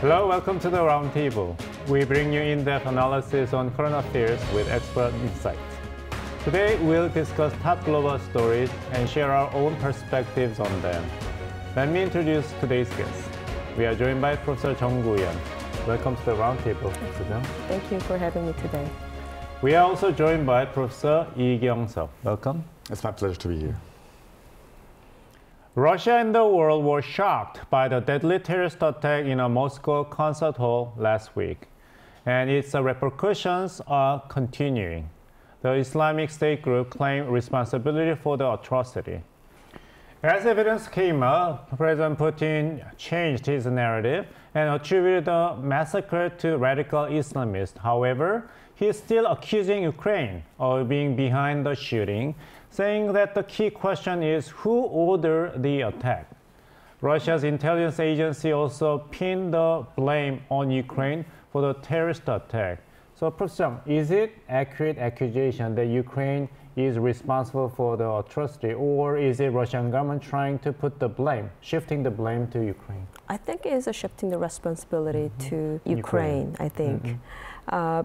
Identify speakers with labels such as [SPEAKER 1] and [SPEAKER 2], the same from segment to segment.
[SPEAKER 1] Hello, welcome to the Roundtable. We bring you in-depth analysis on current affairs with expert insights. Today, we'll discuss top global stories and share our own perspectives on them. Let me introduce today's guest. We are joined by Professor Jung Gu-yeon. Welcome to the Roundtable, Professor Jung.
[SPEAKER 2] Thank you for having me today.
[SPEAKER 1] We are also joined by Professor Lee Kyung-seok. Welcome.
[SPEAKER 3] It's my pleasure to be here.
[SPEAKER 1] Russia and the world were shocked by the deadly terrorist attack in a Moscow concert hall last week, and its repercussions are continuing. The Islamic State group claimed responsibility for the atrocity. As evidence came up, President Putin changed his narrative and attributed the massacre to radical Islamists. However, he is still accusing Ukraine of being behind the shooting, saying that the key question is who ordered the attack. Russia's intelligence agency also pinned the blame on Ukraine for the terrorist attack. So, Professor, is it accurate accusation that Ukraine is responsible for the atrocity, or is it Russian government trying to put the blame, shifting the blame to Ukraine?
[SPEAKER 2] I think it is shifting the responsibility to Ukraine, I think.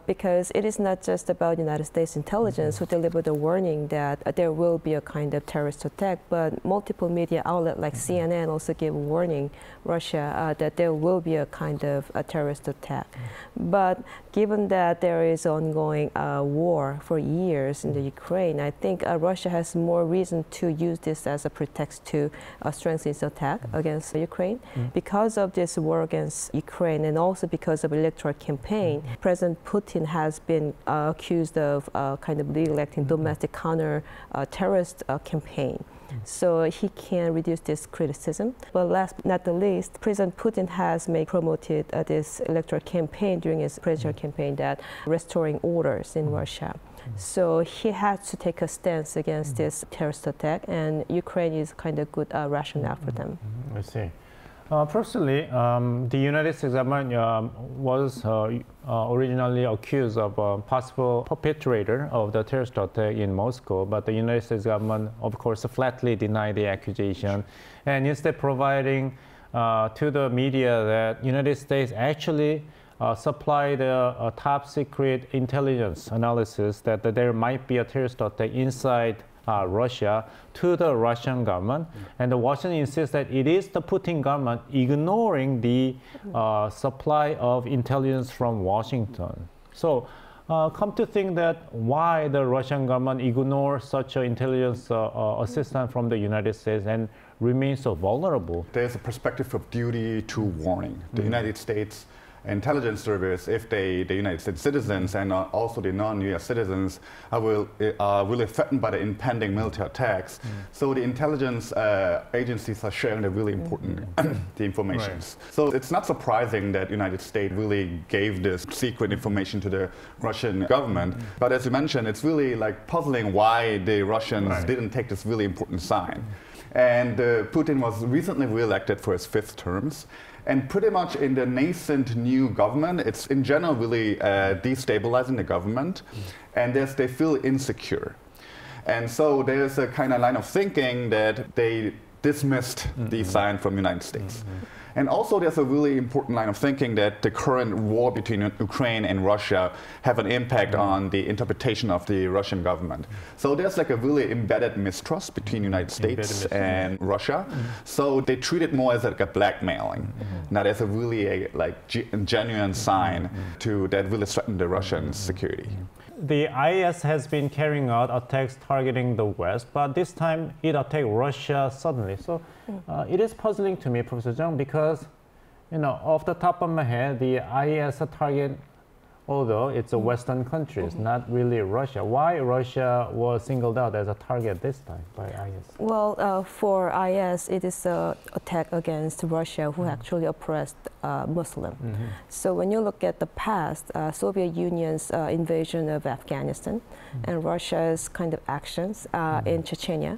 [SPEAKER 2] Because it is not just about United States intelligence who delivered a warning that there will be a kind of terrorist attack, but multiple media outlets like CNN also gave a warning, Russia, that there will be a kind of a terrorist attack. But given that there is ongoing war for years in the Ukraine, I think Russia has more reason to use this as a pretext to strengthen its attack against Ukraine. Because of this war against Ukraine and also because of electoral campaign, President Putin has been accused of kind of re-electing domestic counter-terrorist campaign. So he can reduce this criticism. But last but not the least, President Putin has promoted this electoral campaign during his presidential campaign that restoring orders in Russia. So he had to take a stance against this terrorist attack, and Ukraine is kind of good rationale for them.
[SPEAKER 1] I see. Personally, the United States government was originally accused of a possible perpetrator of the terrorist attack in Moscow, but the United States government, of course, flatly denied the accusation, and instead providing to the media that United States actually supplied a top secret intelligence analysis that there might be a terrorist attack inside Russia to the Russian government, and Washington insists that it is the Putin government ignoring the supply of intelligence from Washington. So come to think that why the Russian government ignores such an intelligence assistance from the United States and remains so vulnerable?
[SPEAKER 3] There's a perspective of duty to warning. The United States intelligence service, if the United States citizens and also the non-U.S. citizens are really threatened by the impending military attacks. So the intelligence agencies are sharing the really important the information. Right. So it's not surprising that United States really gave this secret information to the Russian government. But as you mentioned, it's really like puzzling why the Russians didn't take this really important sign. And Putin was recently re-elected for his 5th terms. And pretty much in the nascent new government, it's in general really destabilizing the government, and they feel insecure. And so there's a kind of line of thinking that they dismissed the sign from the United States. And also there's a really important line of thinking that the current war between Ukraine and Russia have an impact on the interpretation of the Russian government. So there's like a really embedded mistrust between the United States and Russia. So they treat it more as like a blackmailing, not as a really genuine sign that really threaten the Russian security.
[SPEAKER 1] The IS has been carrying out attacks targeting the West, but this time it attacked Russia suddenly. So it is puzzling to me, Professor Jung, because, off the top of my head, the IS target, although it's a Western countries, not really Russia. Why Russia was singled out as a target this time by IS?
[SPEAKER 2] Well, for IS, it is an attack against Russia, who actually oppressed Muslim. So when you look at the past, Soviet Union's invasion of Afghanistan and Russia's kind of actions in Chechnya,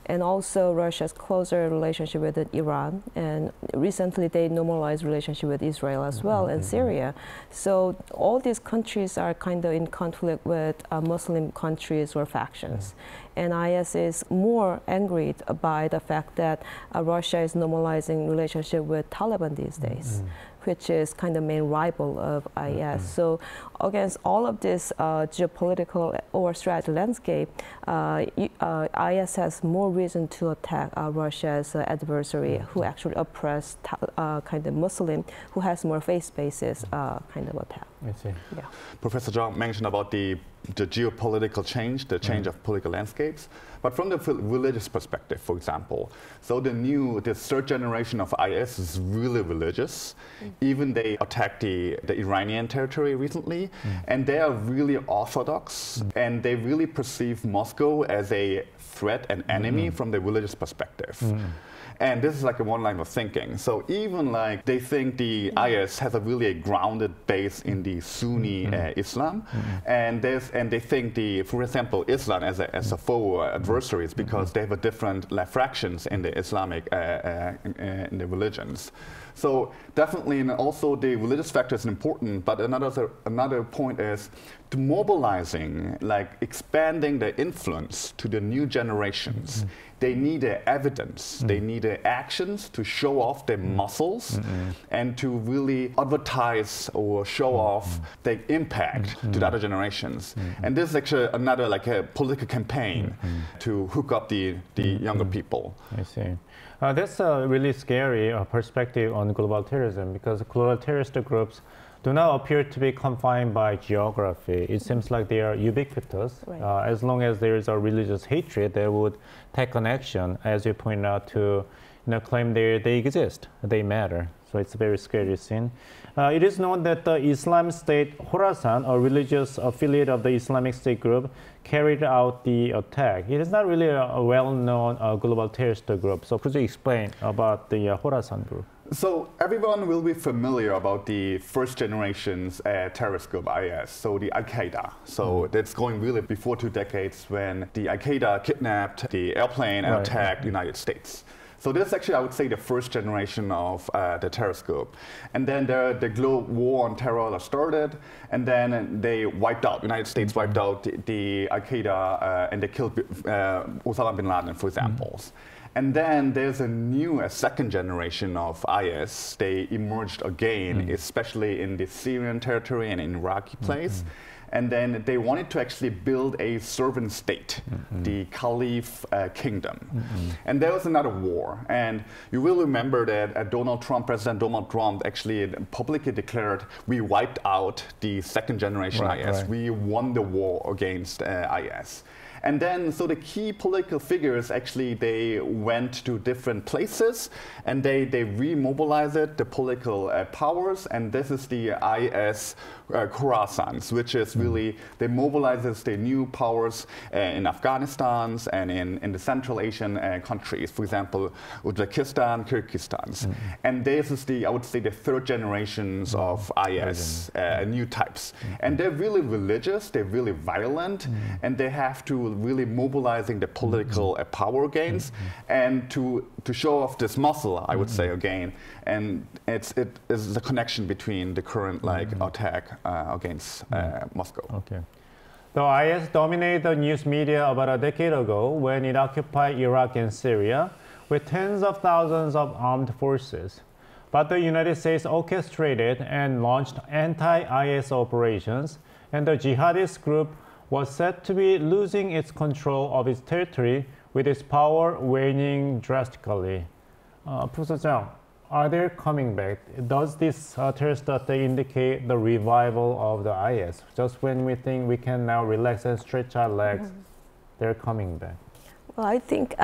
[SPEAKER 2] and also Russia's closer relationship with Iran, and recently they normalized relationship with Israel as well, and Syria. So all these countries are kind of in conflict with Muslim countries or factions. And IS is more angry by the fact that Russia is normalizing relationship with Taliban these days, which is kind of main rival of IS. So against all of this geopolitical or strategic landscape, IS has more reason to attack Russia's adversary, who actually oppressed kind of Muslim, who has more faith basis kind of attack.
[SPEAKER 1] I see.
[SPEAKER 2] Yeah.
[SPEAKER 3] Professor Zhang mentioned about the geopolitical change, the change of political landscapes. But from the religious perspective, for example, so the third generation of IS is really religious. Even they attacked the Iranian territory recently, and they are really orthodox, and they really perceive Moscow as a threat and enemy from the religious perspective. And this is like a one line of thinking. So even like they think the IS has a really grounded base in the Sunni Islam, and they think for example, Islam as a foe adversaries because they have a different fractions in the Islamic in the religions. So definitely, and also the religious factor is important. But another point is to mobilizing, like expanding the influence to the new generations. They need evidence. They need actions to show off their muscles and to really advertise or show off the impact to the other generations. And this is actually another like a political campaign to hook up the younger people.
[SPEAKER 1] I see. That's a really scary perspective on global terrorism, because global terrorist groups do not appear to be confined by geography. It seems like they are ubiquitous. Right. As long as there is a religious hatred, they would take an action, as you point out, to claim they exist, they matter. So it's a very scary scene. It is known that the Islamic State Khorasan, a religious affiliate of the Islamic State group, carried out the attack. It is not really a well-known global terrorist group. So could you explain about the Khorasan group?
[SPEAKER 3] So everyone will be familiar about the first generation's terrorist group IS, so the Al-Qaeda. So that's going really before 2 decades when the Al-Qaeda kidnapped the airplane and attacked the United States. So this is actually, I would say, the first generation of the terrorist group. And then the global war on terror started, and then they wiped out, United States wiped out the Al-Qaeda, and they killed Osama bin Laden, for example. And then there's a second generation of IS. They emerged again, especially in the Syrian territory and in Iraqi place. And then they wanted to actually build a servant state, the Caliph kingdom. And there was another war. And you will remember that President Donald Trump actually publicly declared, we wiped out the second generation IS. Right. We won the war against IS. And then, so the key political figures actually, they went to different places and they remobilized the political powers. And this is the IS Khorasan, which is really, they mobilizes the new powers in Afghanistan and in the Central Asian countries, for example, Uzbekistan, Kyrgyzstan. And this is I would say, the third generations of IS, new types. And they're really religious, they're really violent, and they have to really mobilizing the political power gains and to show off this muscle, I would say again. And it is the connection between the current attack against Moscow.
[SPEAKER 1] Okay. The IS dominated the news media about a decade ago when it occupied Iraq and Syria with tens of thousands of armed forces. But the United States orchestrated and launched anti-IS operations, and the jihadist group was said to be losing its control of its territory, with its power waning drastically. Professor Zhang, are they coming back? Does this terrorist attack indicate the revival of the IS? Just when we think we can now relax and stretch our legs, they're coming back.
[SPEAKER 2] Well, I think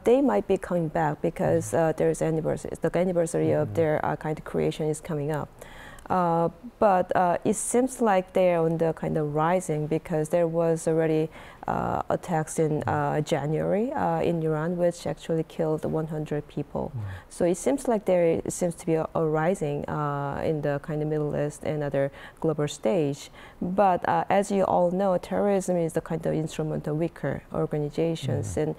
[SPEAKER 2] they might be coming back because there's the anniversary of their kind of creation is coming up. But it seems like they're on the kind of rising because there was already attacks in January in Iran, which actually killed 100 people. So it seems like there seems to be a rising in the kind of Middle East and other global stage. But as you all know, terrorism is the kind of instrument of weaker organizations, and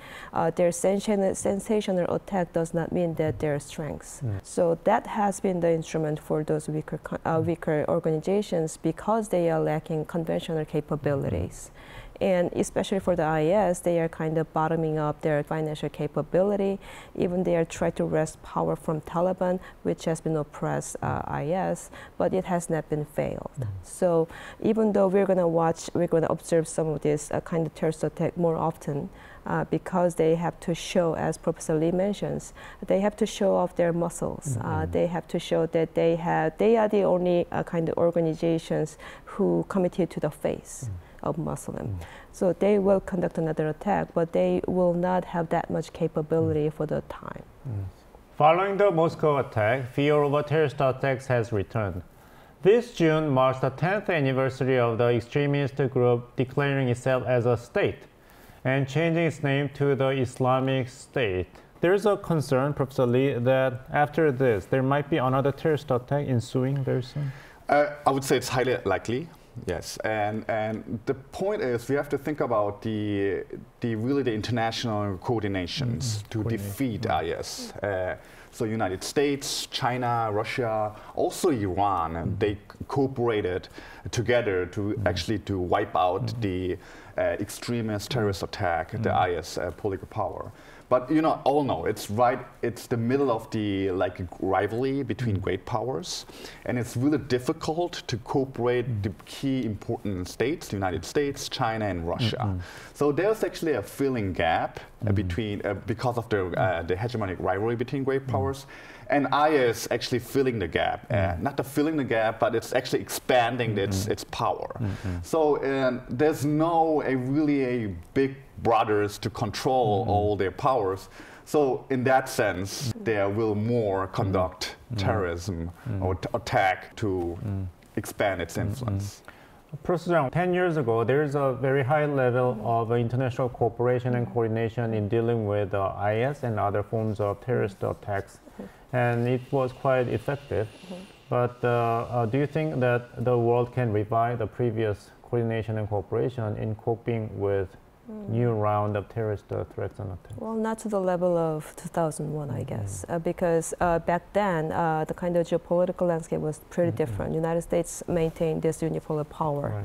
[SPEAKER 2] their sensational attack does not mean that they're strengths. So that has been the instrument for those weaker organizations because they are lacking conventional capabilities. And especially for the IS, they are kind of bottoming up their financial capability. Even they are trying to wrest power from Taliban, which has been oppressed IS, but it has not been failed. So even though we're going to observe some of this kind of terrorist attack more often, because they have to show, as Professor Lee mentions, they have to show off their muscles. They have to show that they are the only kind of organizations who committed to the face of Muslim. So they will conduct another attack, but they will not have that much capability for the time.
[SPEAKER 1] Following the Moscow attack, fear over terrorist attacks has returned. This June marks the 10th anniversary of the extremist group declaring itself as a state and changing its name to the Islamic State. There's a concern, Professor Lee, that after this, there might be another terrorist attack ensuing very soon?
[SPEAKER 3] I would say it's highly likely. Yes, and the point is we have to think about the international coordinations to defeat IS. So United States, China, Russia, also Iran, they cooperated together to actually to wipe out the extremist terrorist attack, the IS political power. But all know it's the middle of the rivalry between great powers, and it's really difficult to cooperate the key important states, the United States, China, and Russia. So there's actually a filling gap between because of the hegemonic rivalry between great powers, and IS actually filling the gap. Not the filling the gap, but it's actually expanding its power. So there's no really a big brothers to control all their powers. So in that sense, they will more conduct terrorism or attack to expand its influence.
[SPEAKER 1] Professor Jang, 10 years ago, there's a very high level of international cooperation and coordination in dealing with IS and other forms of terrorist attacks, and it was quite effective. But do you think that the world can revive the previous coordination and cooperation in coping with new round of terrorist threats and attacks?
[SPEAKER 2] Well, not to the level of 2001, I guess, because back then the kind of geopolitical landscape was pretty different. United States maintained this unipolar power.
[SPEAKER 1] Right.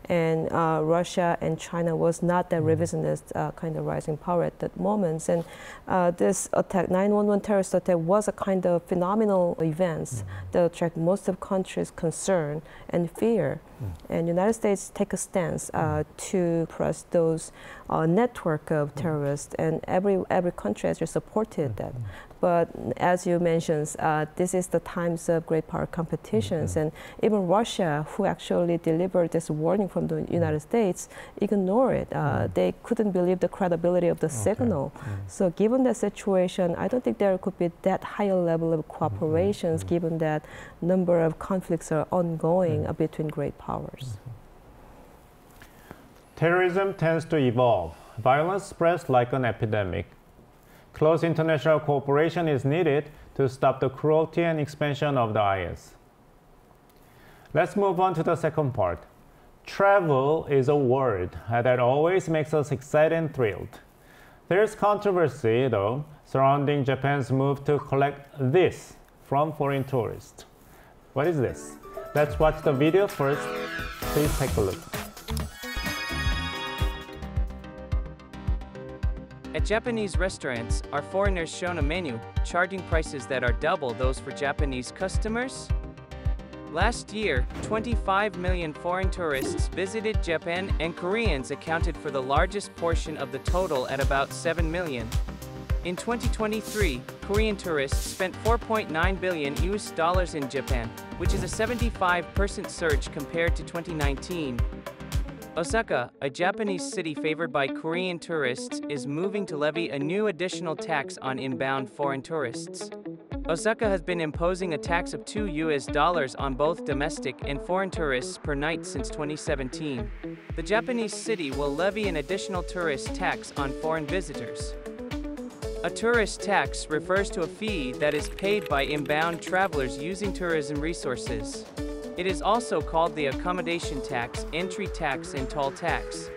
[SPEAKER 2] And Russia and China was not that revisionist kind of rising power at that moment. And this attack, 9/11 terrorist attack, was a kind of phenomenal event that attracted most of countries' concern and fear. And United States take a stance to press those network of terrorists, and every country actually supported that. But as you mentioned, this is the times of great power competitions, and even Russia, who actually delivered this warning from the United States, ignored it. They couldn't believe the credibility of the signal. So given that situation, I don't think there could be that higher level of cooperations, given that number of conflicts are ongoing between great powers.
[SPEAKER 1] Terrorism tends to evolve. Violence spreads like an epidemic. Close international cooperation is needed to stop the cruelty and expansion of the IS. Let's move on to the second part. Travel is a word that always makes us excited and thrilled. There's controversy, though, surrounding Japan's move to collect this from foreign tourists. What is this? Let's watch the video first. Please take a look.
[SPEAKER 4] At Japanese restaurants, are foreigners shown a menu, charging prices that are double those for Japanese customers? Last year, 25 million foreign tourists visited Japan, and Koreans accounted for the largest portion of the total at about 7 million. In 2023, Korean tourists spent $4.9 billion in Japan, which is a 75% surge compared to 2019. Osaka, a Japanese city favored by Korean tourists, is moving to levy a new additional tax on inbound foreign tourists. Osaka has been imposing a tax of $2 on both domestic and foreign tourists per night since 2017. The Japanese city will levy an additional tourist tax on foreign visitors. A tourist tax refers to a fee that is paid by inbound travelers using tourism resources. It is also called the accommodation tax, entry tax, and toll tax.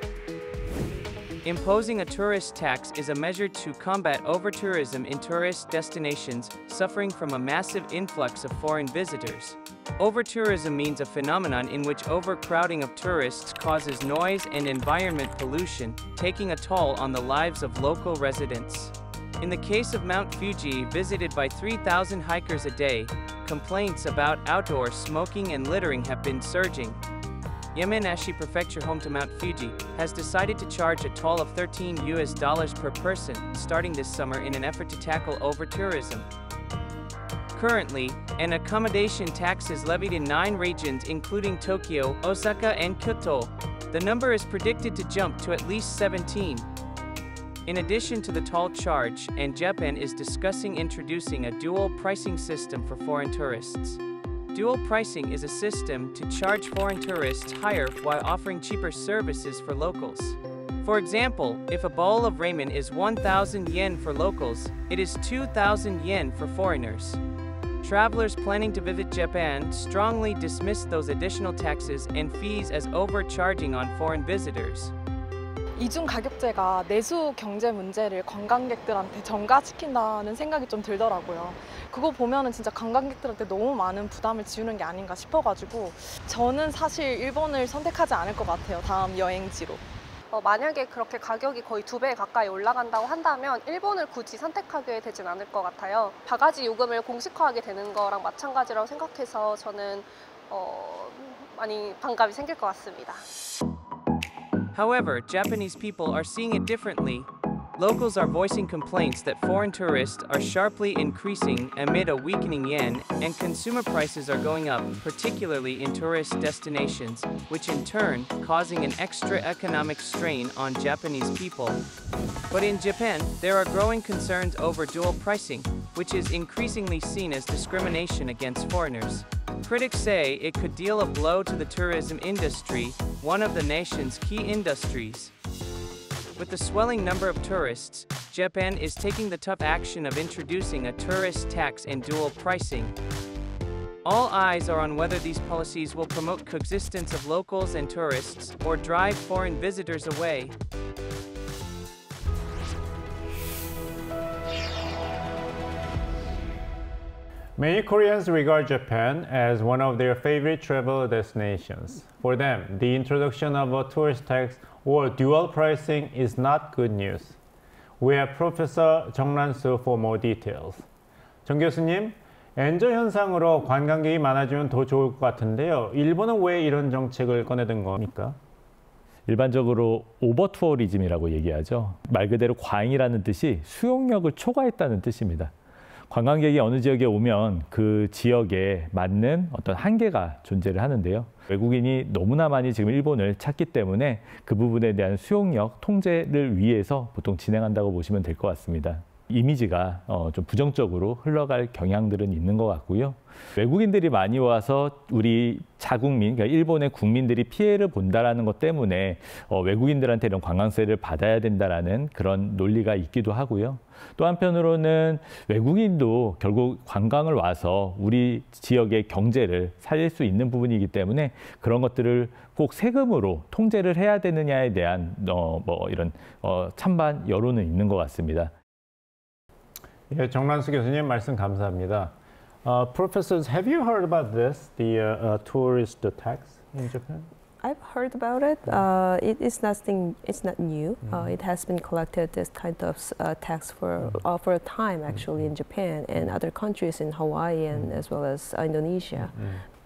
[SPEAKER 4] Imposing a tourist tax is a measure to combat over-tourism in tourist destinations suffering from a massive influx of foreign visitors. Over-tourism means a phenomenon in which overcrowding of tourists causes noise and environment pollution, taking a toll on the lives of local residents. In the case of Mount Fuji, visited by 3,000 hikers a day, complaints about outdoor smoking and littering have been surging. Yamanashi Prefecture, home to Mount Fuji, has decided to charge a toll of $13 per person starting this summer in an effort to tackle over-tourism. Currently, an accommodation tax is levied in 9 regions including Tokyo, Osaka, and Kyoto. The number is predicted to jump to at least 17. In addition to the toll charge, and Japan is discussing introducing a dual pricing system for foreign tourists. Dual pricing is a system to charge foreign tourists higher while offering cheaper services for locals. For example, if a bowl of ramen is 1,000 yen for locals, it is 2,000 yen for foreigners. Travelers planning to visit Japan strongly dismiss those additional taxes and fees as overcharging on foreign visitors.
[SPEAKER 5] 이중가격제가 내수 경제 문제를 관광객들한테 전가시킨다는 생각이 좀 들더라고요. 그거 보면은 진짜 관광객들한테 너무 많은 부담을 지우는 게 아닌가 싶어가지고 저는 사실 일본을 선택하지 않을 것 같아요. 다음 여행지로.
[SPEAKER 6] 만약에 그렇게 가격이 거의 2배 가까이 올라간다고 한다면 일본을 굳이 선택하게 되진 않을 것 같아요. 바가지 요금을 공식화하게 되는 거랑 마찬가지라고 생각해서 저는 많이 반감이 생길 것 같습니다.
[SPEAKER 4] However, Japanese people are seeing it differently. Locals are voicing complaints that foreign tourists are sharply increasing amid a weakening yen, and consumer prices are going up, particularly in tourist destinations, which in turn causing an extra economic strain on Japanese people. But in Japan, there are growing concerns over dual pricing, which is increasingly seen as discrimination against foreigners. Critics say it could deal a blow to the tourism industry, one of the nation's key industries. With the swelling number of tourists, Japan is taking the tough action of introducing a tourist tax and dual pricing. All eyes are on whether these policies will promote coexistence of locals and tourists or drive foreign visitors away.
[SPEAKER 1] Many Koreans regard Japan as one of their favorite travel destinations. For them, the introduction of a tourist tax or dual pricing is not good news. We have Professor 정란수 for more details. 정 교수님, 엔저 현상으로 관광객이 많아지면 더 좋을 것 같은데요. 일본은 왜 이런 정책을 꺼내든 겁니까?
[SPEAKER 7] 일반적으로 오버투어리즘이라고 얘기하죠. 말 그대로 과잉이라는 뜻이 수용력을 초과했다는 뜻입니다. 관광객이 어느 지역에 오면 그 지역에 맞는 어떤 한계가 존재를 하는데요. 외국인이 너무나 많이 지금 일본을 찾기 때문에 그 부분에 대한 수용력 통제를 위해서 보통 진행한다고 보시면 될 것 같습니다. 이미지가 좀 부정적으로 흘러갈 경향들은 있는 것 같고요. 외국인들이 많이 와서 우리 자국민, 그러니까 일본의 국민들이 피해를 본다라는 것 때문에 외국인들한테 이런 관광세를 받아야 된다라는 그런 논리가 있기도 하고요. 또 한편으로는 외국인도 결국 관광을 와서 우리 지역의 경제를 살릴 수 있는 부분이기 때문에 그런 것들을 꼭 세금으로 통제를 해야 되느냐에 대한 이런 찬반 여론은 있는 것 같습니다.
[SPEAKER 1] 예, 정란수 교수님 말씀 감사합니다. Professors, have you heard about this, the tourist tax in Japan?
[SPEAKER 2] I've heard about it. It's not new. It has been collected this kind of tax for a time actually in Japan and other countries in Hawaii and as well as Indonesia.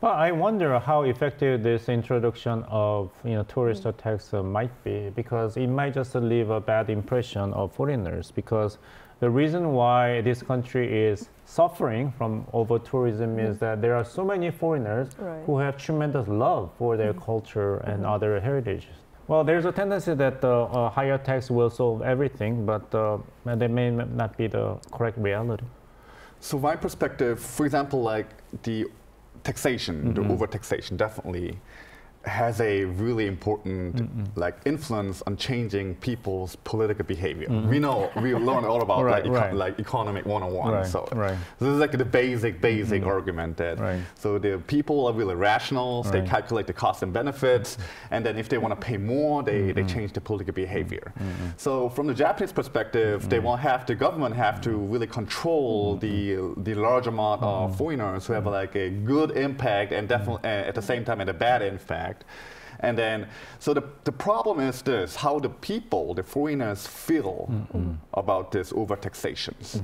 [SPEAKER 1] But I wonder how effective this introduction of tourist tax might be, because it might just leave a bad impression of foreigners, because the reason why this country is suffering from over-tourism is that there are so many foreigners who have tremendous love for their culture and other heritages. Well, there's a tendency that the higher tax will solve everything, but that may not be the correct reality.
[SPEAKER 3] So my perspective, for example, like the taxation, the over-taxation, definitely has a really important like influence on changing people's political behavior. We know, we learn all about like economic 101. So this is like the basic argument that so the people are really rational, they calculate the costs and benefits, and then if they want to pay more, they change the political behavior. So from the Japanese perspective, they won't have, the government have to really control the large amount of foreigners who have like a good impact and definitely at the same time a bad impact. And then, so the problem is this, how the people, the foreigners feel about this overtaxations.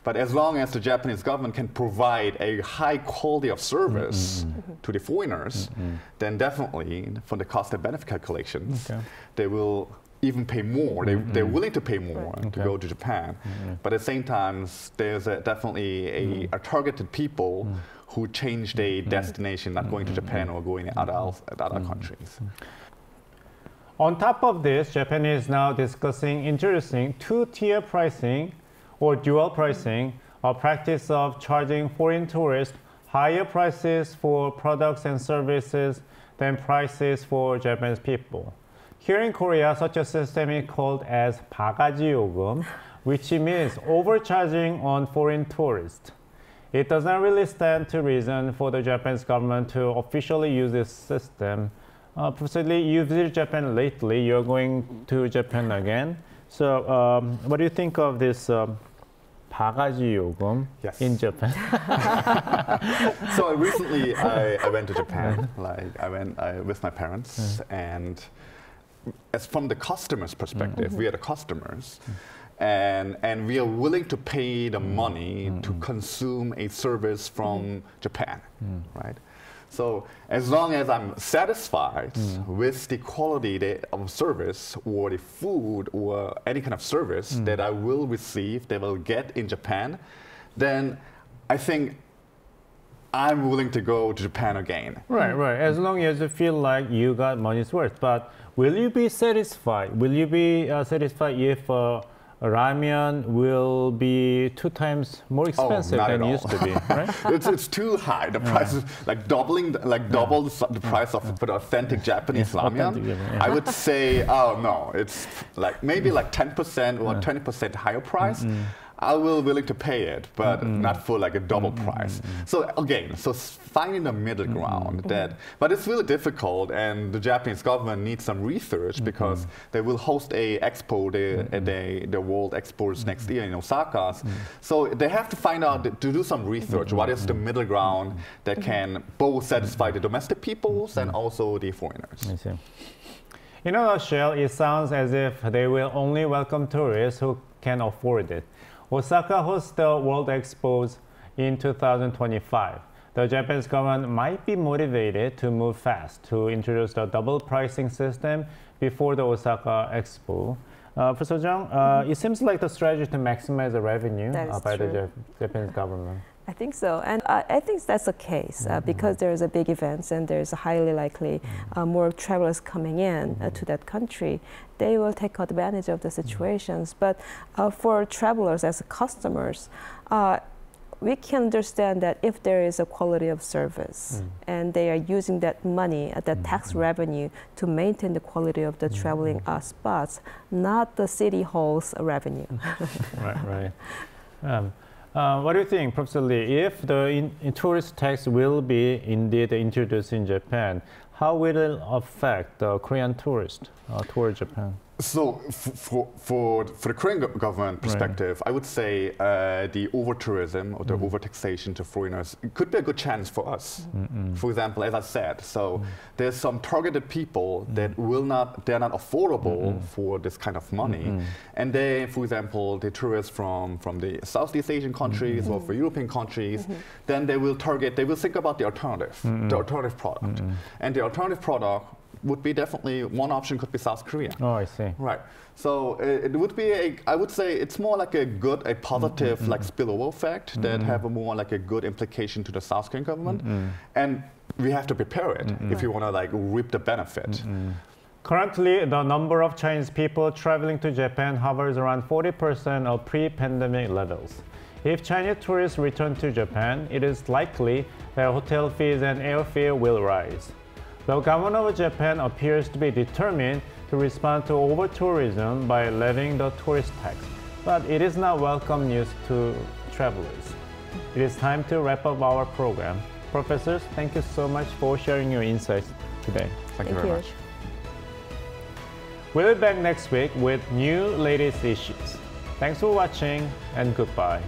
[SPEAKER 3] But as long as the Japanese government can provide a high quality of service to the foreigners, then definitely for the cost and benefit calculations, they will even pay more. They're willing to pay more to go to Japan. But at the same time, there's definitely a targeted people who change their destination, not going to Japan or going to other countries.
[SPEAKER 1] On top of this, Japan is now discussing introducing two-tier pricing or dual pricing, a practice of charging foreign tourists higher prices for products and services than prices for Japanese people. Here in Korea, such a system is called as 바가지 요금, which means overcharging on foreign tourists. It doesn't really stand to reason for the Japanese government to officially use this system. Professor Lee, you've visited Japan lately. You're going to Japan again. So what do you think of this 바가지 요금 in Japan?
[SPEAKER 3] So recently I went to Japan. I went with my parents. And as from the customer's perspective, we are the customers. And we are willing to pay the money to consume a service from Japan, right? So as long as I'm satisfied with the quality of service or the food or any kind of service that I will receive, that I will get in Japan, then I think I'm willing to go to Japan again.
[SPEAKER 1] Right. As long as you feel like you got money's worth. But will you be satisfied? Will you be satisfied if ramen will be 2 times more expensive than it used to be, right?
[SPEAKER 3] It's too high. The price is like doubling, double the price of for the authentic Japanese ramen. I would say, oh no, it's like maybe like 10% or 20% higher price. I will willing to pay it, but not for like a double price. So again, so finding the middle ground but it's really difficult, and the Japanese government needs some research because they will host a Expo, the World Expos next year in Osaka. So they have to find out, to do some research, what is the middle ground that can both satisfy the domestic peoples and also the foreigners.
[SPEAKER 1] I see. In a nutshell, it sounds as if they will only welcome tourists who can afford it. Osaka hosts the World Expos in 2025. The Japanese government might be motivated to move fast to introduce the double pricing system before the Osaka Expo. Professor Jung, it seems like the strategy to maximize the revenue by the Japanese government.
[SPEAKER 2] I think so, and I think that's the case because there's a big events and there's highly likely more travelers coming in to that country. They will take advantage of the situations. But for travelers as customers, we can understand that if there is a quality of service and they are using that money, that tax revenue, to maintain the quality of the traveling spots, not the city hall's revenue.
[SPEAKER 1] Right. What do you think, Professor Lee? If the tourist tax will be indeed introduced in Japan, how will it affect the Korean tourist toward Japan?
[SPEAKER 3] So for the Korean government perspective, I would say the over-tourism or the over-taxation to foreigners, it could be a good chance for us. For example, as I said, so there's some targeted people that they're not affordable for this kind of money. And they, for example, the tourists from the Southeast Asian countries or for European countries, then they will think about the alternative product. And the alternative product would be definitely, one option could be South Korea.
[SPEAKER 1] Oh, I see.
[SPEAKER 3] Right. So it would be I would say it's more like a positive like spillover effect that have a more like a good implication to the South Korean government. And we have to prepare it if you want to like reap the benefit.
[SPEAKER 1] Currently, the number of Chinese people traveling to Japan hovers around 40% of pre-pandemic levels. If Chinese tourists return to Japan, it is likely that hotel fees and airfare will rise. The government of Japan appears to be determined to respond to over-tourism by levying the tourist tax, but it is not welcome news to travelers. It is time to wrap up our program. Professors, thank you so much for sharing your insights today.
[SPEAKER 3] Thank you very much.
[SPEAKER 1] We'll be back next week with new latest issues. Thanks for watching and goodbye.